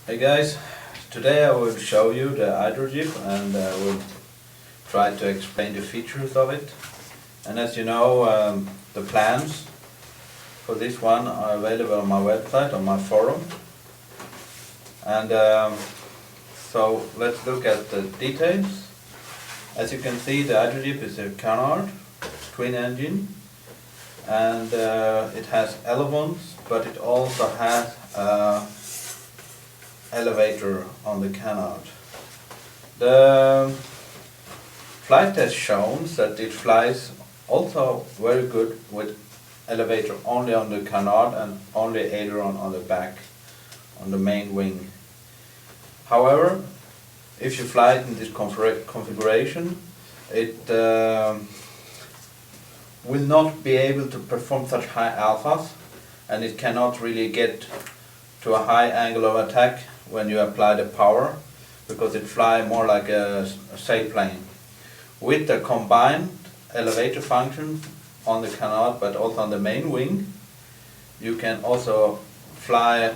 Hey guys, today I will show you the IdroJeep and will try to explain the features of it. And as you know, the plans for this one are available on my website, on my forum. And so let's look at the details. As you can see, the IdroJeep is a canard, twin engine, and it has elevons, but it also has elevator on the canard. The flight test shows that it flies also very good with elevator only on the canard and only aileron on the back, on the main wing. However, if you fly it in this configuration, it will not be able to perform such high alphas, and it cannot really get to a high angle of attack when you apply the power, because it flies more like a sailplane. With the combined elevator function on the canard but also on the main wing, you can also fly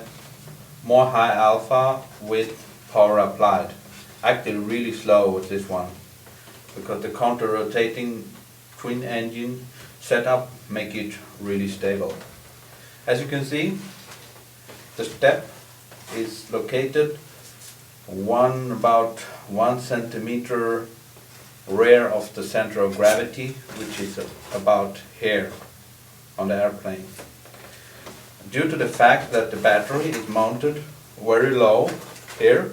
more high alpha with power applied. Actually really slow with this one, because the counter-rotating twin engine setup make it really stable. As you can see, the step is located about 1 centimeter rear of the center of gravity, which is about here on the airplane. Due to the fact that the battery is mounted very low here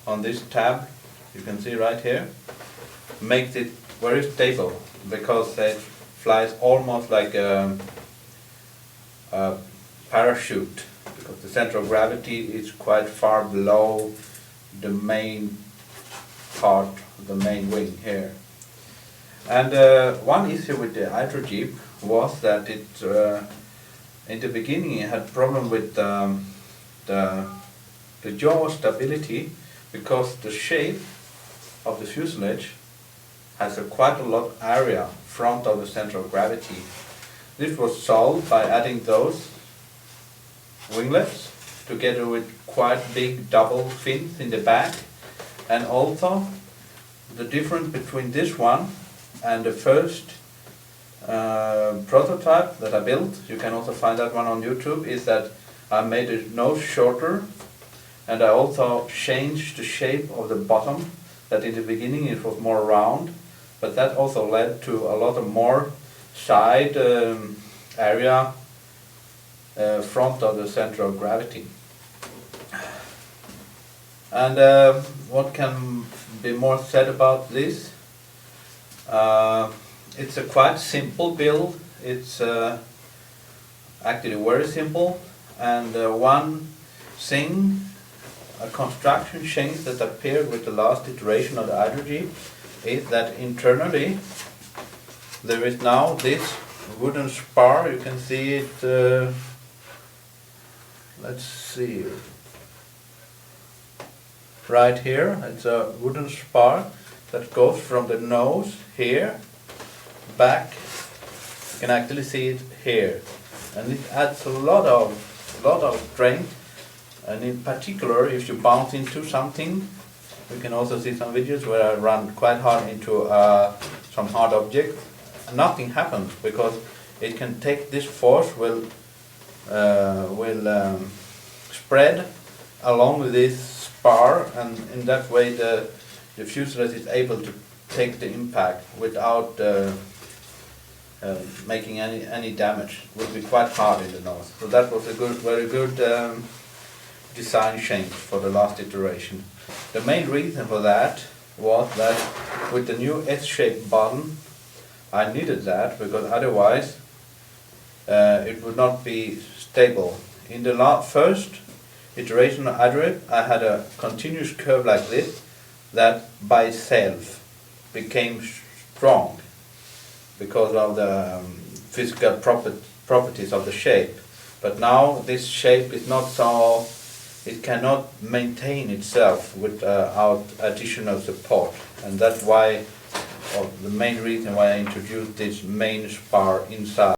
on this tab, you can see right here, makes it very stable, because it flies almost like a parachute, because the center of gravity is quite far below the main part, the main wing here. And one issue with the IdroJeep was that it, in the beginning, it had problem with the jaw stability, because the shape of the fuselage has quite a lot of area front of the center of gravity. This was solved by adding those winglets together with quite big double fins in the back. And also the difference between this one and the first prototype that I built, you can also find that one on YouTube, is that I made the nose shorter, and I also changed the shape of the bottom, that in the beginning it was more round, but that also led to a lot of more side area front of the center of gravity. And what can be more said about this? It's a quite simple build. It's actually very simple, and one thing, a construction change that appeared with the last iteration of the IdroJeep, is that internally there is now this wooden spar. You can see it, let's see, right here. It's a wooden spar that goes from the nose here back. You can actually see it here, and it adds a lot of strength. And in particular, if you bounce into something, you can also see some videos where I run quite hard into some hard object. Nothing happens, because it can take this force will spread along this spar, and in that way the fuselage is able to take the impact without making any damage. It will be quite hard in the nose. So that was a very good design change for the last iteration. The main reason for that was that with the new S-shaped bottom, I needed that, because otherwise it would not be stable. In the first iteration of IdroJeep, I had a continuous curve like this that by itself became strong because of the physical properties of the shape. But now this shape is not so, it cannot maintain itself without additional support, and that's why, or the main reason why I introduced this main spar inside.